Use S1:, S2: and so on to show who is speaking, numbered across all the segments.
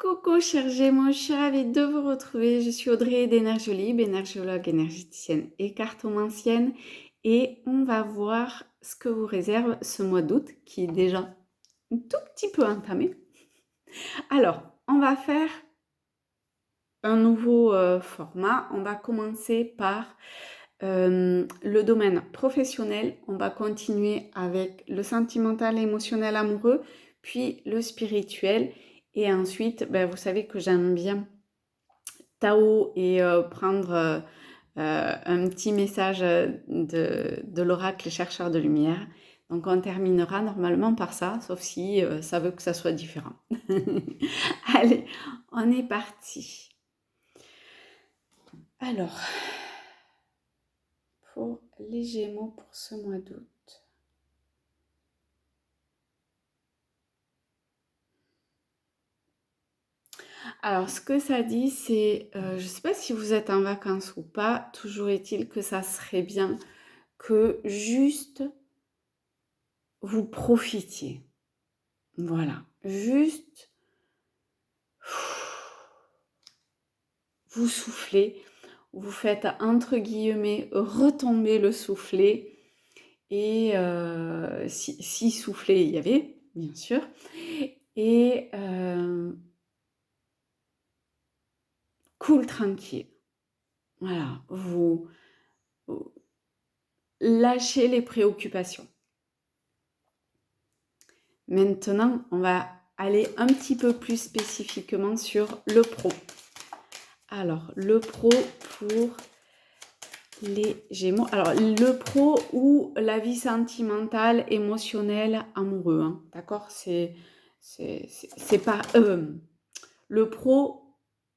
S1: Coucou chers Gémeaux, je suis ravie de vous retrouver. Je suis Audrey d'Énergiolib, énergiologue, énergéticienne et cartomancienne. Et on va voir ce que vous réserve ce mois d'août qui est déjà un tout petit peu entamé. Alors, on va faire un nouveau format. On va commencer par le domaine professionnel. On va continuer avec le sentimental, émotionnel, amoureux, puis le spirituel. Et ensuite, vous savez que j'aime bien Tao et prendre un petit message de l'oracle chercheur de lumière. Donc on terminera normalement par ça, sauf si ça veut que ça soit différent. Allez, on est parti. Alors, pour les Gémeaux pour ce mois d'août. Alors, ce que ça dit, c'est, je ne sais pas si vous êtes en vacances ou pas, toujours est-il que ça serait bien que juste vous profitiez. Voilà, juste vous soufflez, vous faites entre guillemets retomber le soufflet et si souffler il y avait, bien sûr, et cool tranquille. Voilà, vous lâchez les préoccupations. Maintenant, on va aller un petit peu plus spécifiquement sur le pro. Alors, le pro pour les Gémeaux. Alors, le pro ou la vie sentimentale, émotionnelle, amoureux. Hein, d'accord, c'est pas le pro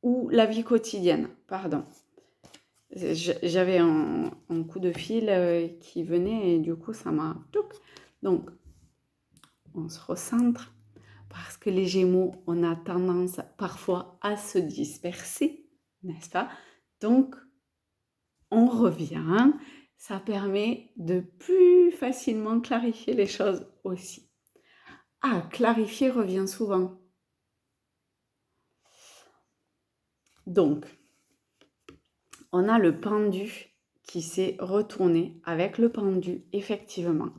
S1: ou la vie quotidienne. Pardon. J'avais un coup de fil qui venait et du coup, ça m'a... Donc, on se recentre parce que les Gémeaux, on a tendance parfois à se disperser, n'est-ce pas? Donc, on revient. Ça permet de plus facilement clarifier les choses aussi. Ah, clarifier revient souvent. Donc, on a le pendu qui s'est retourné. Avec le pendu, effectivement,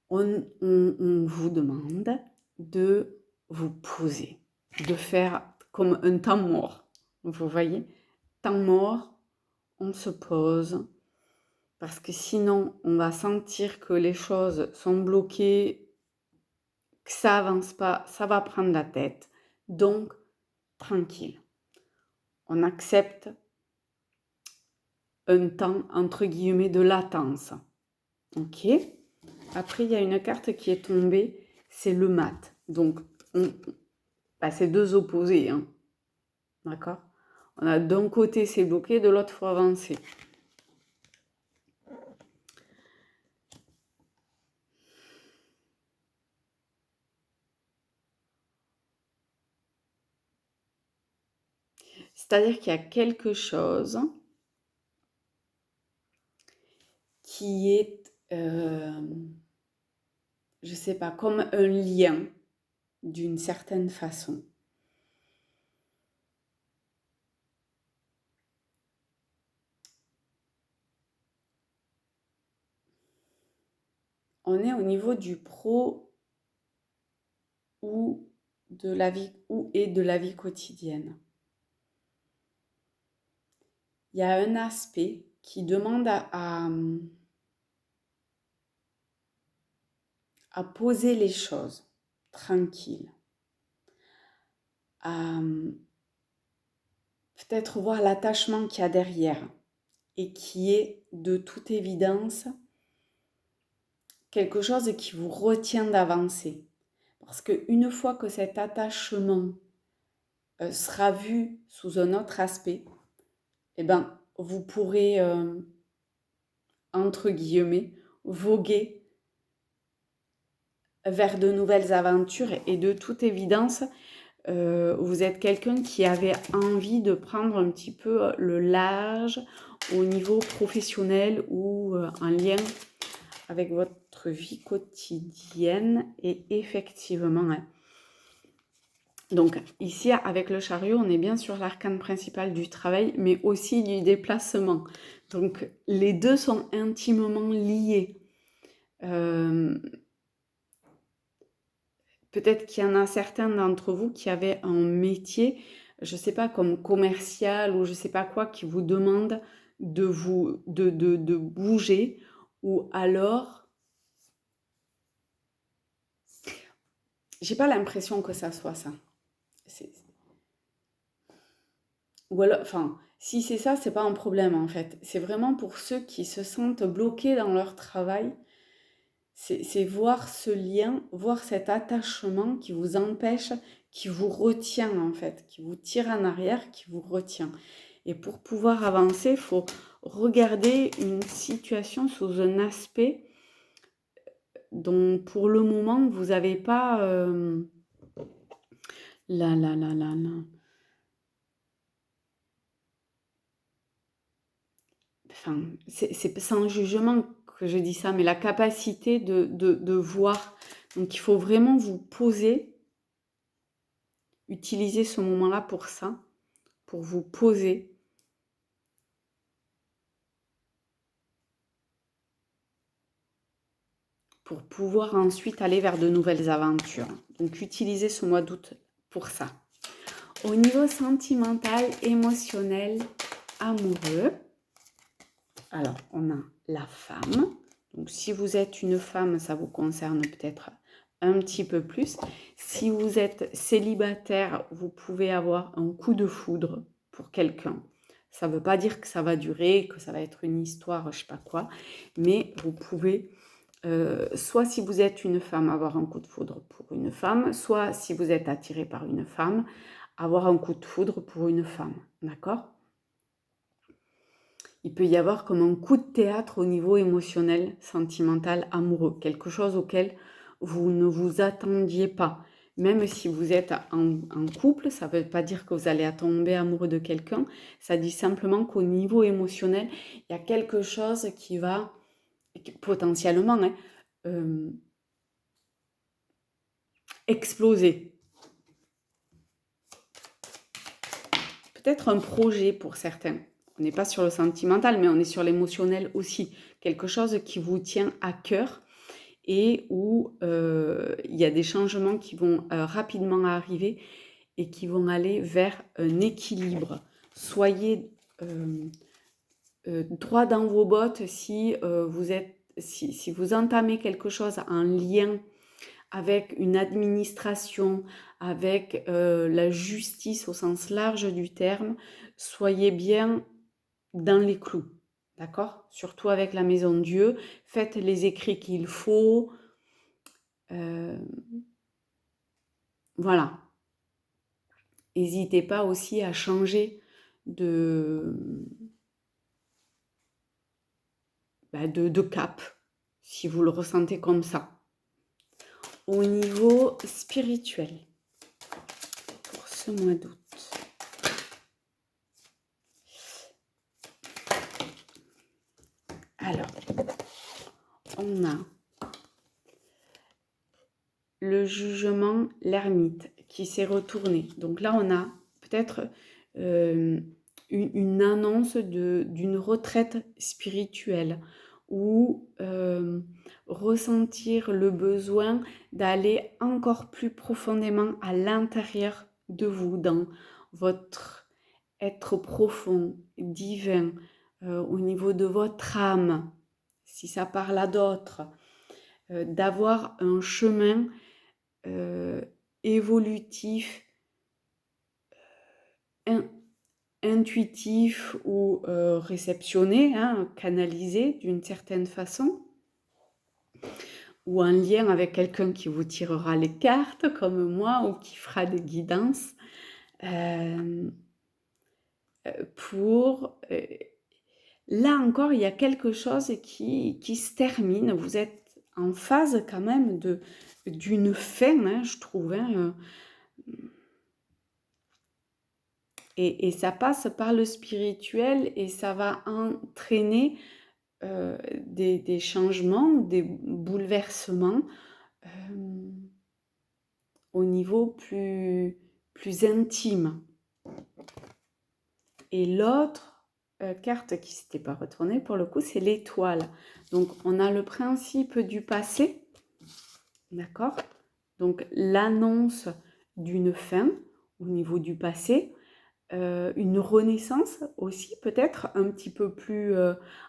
S1: on vous demande de vous poser, de faire comme un temps mort. Vous voyez, temps mort, on se pose, parce que sinon, on va sentir que les choses sont bloquées, que ça avance pas, ça va prendre la tête. Donc, tranquille. On accepte un temps, entre guillemets, de latence. Ok ? Après, il y a une carte qui est tombée, c'est le mat. Donc, c'est deux opposés. Hein. D'accord ? On a d'un côté, c'est bloqué, de l'autre, il faut avancer. C'est-à-dire qu'il y a quelque chose qui est, je ne sais pas, comme un lien d'une certaine façon. On est au niveau du pro ou de la vie de la vie quotidienne. Il y a un aspect qui demande à poser les choses tranquille, à peut-être voir l'attachement qu'il y a derrière et qui est de toute évidence quelque chose qui vous retient d'avancer. Parce qu'une fois que cet attachement sera vu sous un autre aspect, vous pourrez, entre guillemets, voguer vers de nouvelles aventures. Et de toute évidence, vous êtes quelqu'un qui avait envie de prendre un petit peu le large au niveau professionnel ou en lien avec votre vie quotidienne. Et effectivement, Donc ici, avec le chariot, on est bien sur l'arcane principal du travail, mais aussi du déplacement. Donc les deux sont intimement liés. Peut-être qu'il y en a certains d'entre vous qui avaient un métier, je ne sais pas, comme commercial ou je ne sais pas quoi, qui vous demande de bouger, ou alors, j'ai pas l'impression que ça soit ça. C'est- Ou alors, enfin, si c'est ça, c'est pas un problème en fait. C'est vraiment pour ceux qui se sentent bloqués dans leur travail. C'est voir ce lien, voir cet attachement qui vous empêche, qui vous retient en fait, qui vous tire en arrière, qui vous retient. Et pour pouvoir avancer, il faut regarder une situation sous un aspect dont pour le moment vous n'avez pas la, la, la, la, la- enfin, c'est sans jugement que je dis ça, mais la capacité de voir. Donc il faut vraiment vous poser, utiliser ce moment-là pour ça, pour vous poser, pour pouvoir ensuite aller vers de nouvelles aventures. Donc utilisez ce mois d'août pour ça. Au niveau sentimental, émotionnel, amoureux, alors on a la femme. Donc si vous êtes une femme, ça vous concerne peut-être un petit peu plus. Si vous êtes célibataire, vous pouvez avoir un coup de foudre pour quelqu'un. Ça ne veut pas dire que ça va durer, que ça va être une histoire, je ne sais pas quoi, mais vous pouvez, soit si vous êtes une femme, avoir un coup de foudre pour une femme, soit si vous êtes attiré par une femme, avoir un coup de foudre pour une femme, d'accord? Il peut y avoir comme un coup de théâtre au niveau émotionnel, sentimental, amoureux, quelque chose auquel vous ne vous attendiez pas. Même si vous êtes en couple, ça ne veut pas dire que vous allez tomber amoureux de quelqu'un, ça dit simplement qu'au niveau émotionnel, il y a quelque chose qui va potentiellement exploser. Peut-être un projet pour certains. On n'est pas sur le sentimental, mais on est sur l'émotionnel aussi. Quelque chose qui vous tient à cœur et où il y a des changements qui vont rapidement arriver et qui vont aller vers un équilibre. Soyez droit dans vos bottes si si vous entamez quelque chose en lien avec une administration, avec la justice au sens large du terme, soyez bien dans les clous, d'accord? Surtout avec la Maison de Dieu, faites les écrits qu'il faut, euh, voilà. N'hésitez pas aussi à changer de, de cap, si vous le ressentez comme ça. Au niveau spirituel, pour ce mois d'août, alors, on a le jugement, l'ermite qui s'est retourné. Donc là, on a peut-être une annonce d'une retraite spirituelle ou ressentir le besoin d'aller encore plus profondément à l'intérieur de vous, dans votre être profond, divin, au niveau de votre âme, si ça parle à d'autres, d'avoir un chemin évolutif, in- intuitif ou réceptionné, hein, canalisé d'une certaine façon, ou en lien avec quelqu'un qui vous tirera les cartes comme moi ou qui fera des guidances euh, pour... là encore, il y a quelque chose qui se termine. Vous êtes en phase quand même d'une fin, hein, je trouve. Hein, et ça passe par le spirituel et ça va entraîner des changements, des bouleversements au niveau plus plus intime. Et l'autre carte qui ne s'était pas retournée, pour le coup, c'est l'étoile. Donc, on a le principe du passé, d'accord? Donc, l'annonce d'une fin au niveau du passé, une renaissance aussi, peut-être un petit peu plus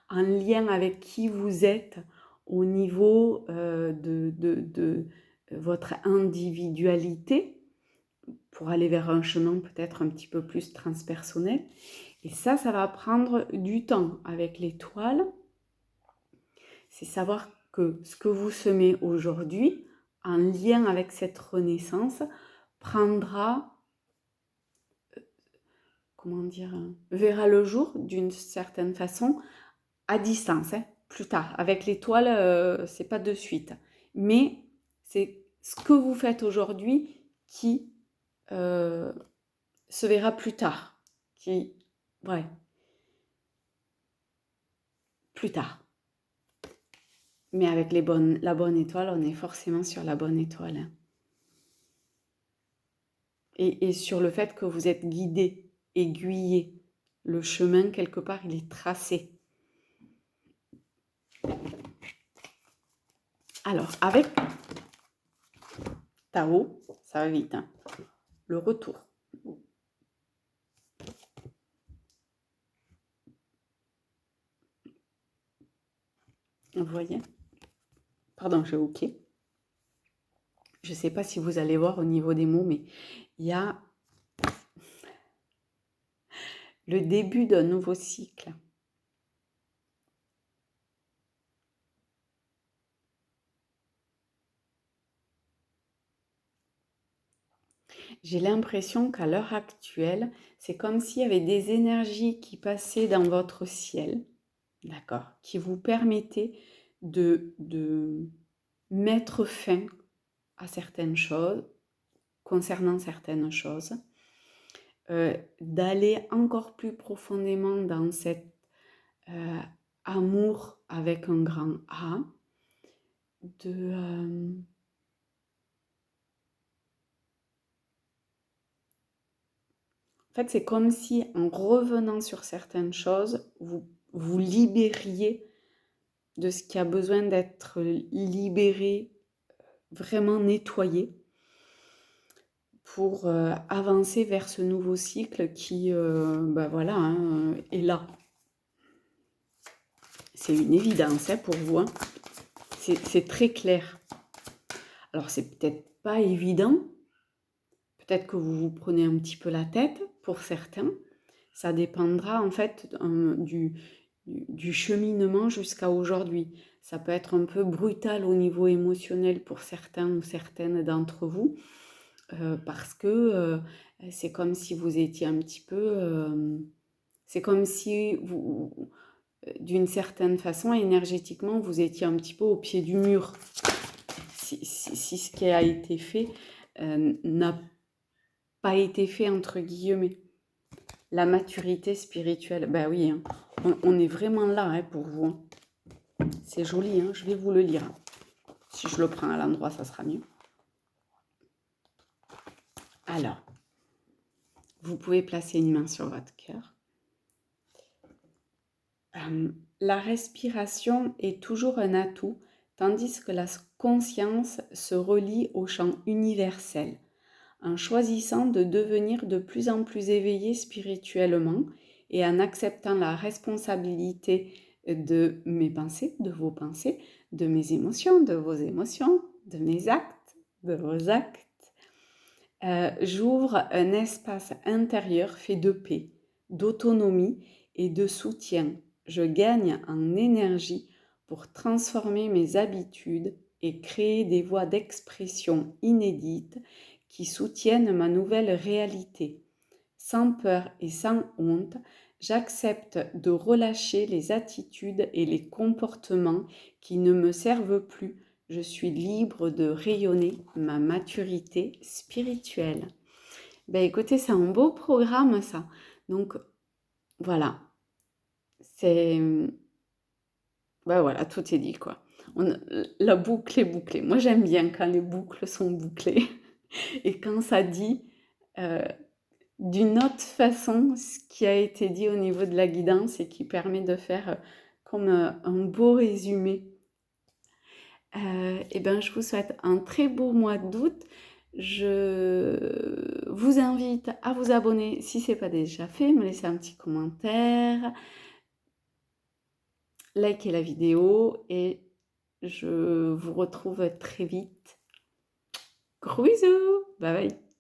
S1: en lien avec qui vous êtes au niveau de votre individualité, pour aller vers un chemin peut-être un petit peu plus transpersonnel. Et ça va prendre du temps avec l'étoile. C'est savoir que ce que vous semez aujourd'hui, en lien avec cette renaissance, prendra, verra le jour d'une certaine façon à distance, plus tard. Avec l'étoile, c'est pas de suite. Mais c'est ce que vous faites aujourd'hui qui se verra plus tard. Plus tard. Mais avec la bonne étoile, on est forcément sur la bonne étoile. Et sur le fait que vous êtes guidé, aiguillé. Le chemin, quelque part, il est tracé. Alors, avec Tarot, ça va vite. Le retour. Vous voyez? Pardon, j'ai OK. Je ne sais pas si vous allez voir au niveau des mots, mais il y a le début d'un nouveau cycle. J'ai l'impression qu'à l'heure actuelle, c'est comme s'il y avait des énergies qui passaient dans votre ciel, d'accord, qui vous permettaient de mettre fin à certaines choses, concernant certaines choses, d'aller encore plus profondément dans cet amour avec un grand A, En fait, c'est comme si, en revenant sur certaines choses, vous vous libériez de ce qui a besoin d'être libéré, vraiment nettoyé, pour avancer vers ce nouveau cycle qui, est là. C'est une évidence pour vous, hein. C'est très clair. Alors, c'est peut-être pas évident. Peut-être que vous vous prenez un petit peu la tête, pour certains. Ça dépendra, en fait, du cheminement jusqu'à aujourd'hui. Ça peut être un peu brutal au niveau émotionnel pour certains ou certaines d'entre vous, parce que c'est comme si vous étiez un petit peu... c'est comme si vous, d'une certaine façon, énergétiquement, vous étiez un petit peu au pied du mur. Si ce qui a été fait n'a pas été fait, entre guillemets. La maturité spirituelle, ben oui, hein. On est vraiment là, hein, pour vous, hein. C'est joli, hein, je vais vous le lire. Si je le prends à l'endroit, ça sera mieux. Alors, vous pouvez placer une main sur votre cœur. La respiration est toujours un atout, tandis que la conscience se relie au champ universel. En choisissant de devenir de plus en plus éveillé spirituellement et en acceptant la responsabilité de mes pensées, de vos pensées, de mes émotions, de vos émotions, de mes actes, de vos actes, j'ouvre un espace intérieur fait de paix, d'autonomie et de soutien. Je gagne en énergie pour transformer mes habitudes et créer des voies d'expression inédites qui soutiennent ma nouvelle réalité. Sans peur et sans honte, j'accepte de relâcher les attitudes et les comportements qui ne me servent plus. Je suis libre de rayonner ma maturité spirituelle. Ben écoutez, c'est un beau programme ça. Donc voilà, c'est... Ben voilà, tout est dit quoi. La boucle est bouclée. Moi j'aime bien quand les boucles sont bouclées. Et quand ça dit, d'une autre façon ce qui a été dit au niveau de la guidance et qui permet de faire comme un beau résumé. Et ben, je vous souhaite un très beau mois d'août. Je vous invite à vous abonner si ce n'est pas déjà fait, me laisser un petit commentaire, liker la vidéo et je vous retrouve très vite. Gros bisous, bye bye.